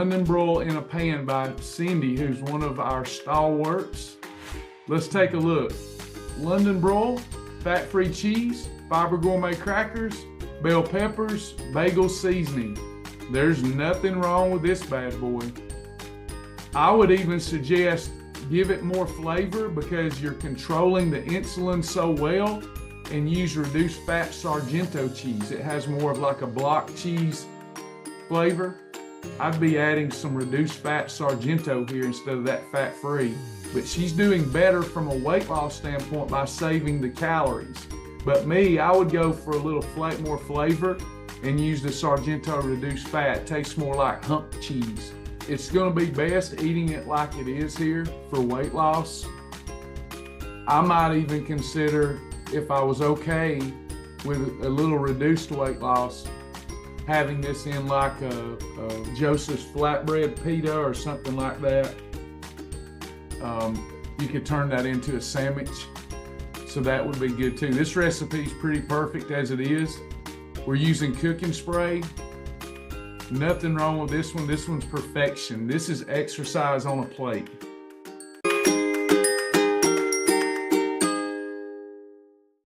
London Broil in a Pan by Cindy, who's one of our stalwarts. Let's take a look. London Broil, fat-free cheese, fiber gourmet crackers, bell peppers, bagel seasoning. There's nothing wrong with this bad boy. I would even suggest give it more flavor because you're controlling the insulin so well, and use reduced fat Sargento cheese. It has more of like a block cheese flavor. I'd be adding some reduced fat Sargento here instead of that fat-free. But she's doing better from a weight loss standpoint by saving the calories. But me, I would go for a little more flavor and use the Sargento reduced fat. It tastes more like hump cheese. It's gonna be best eating it like it is here for weight loss. I might even consider, if I was okay with a little reduced weight loss, having this in like a Joseph's flatbread pita or something like that. You could turn that into a sandwich, so that would be good too. This recipe is pretty perfect as it is. We're using cooking spray. Nothing wrong with this one. This one's perfection. This is exercise on a plate.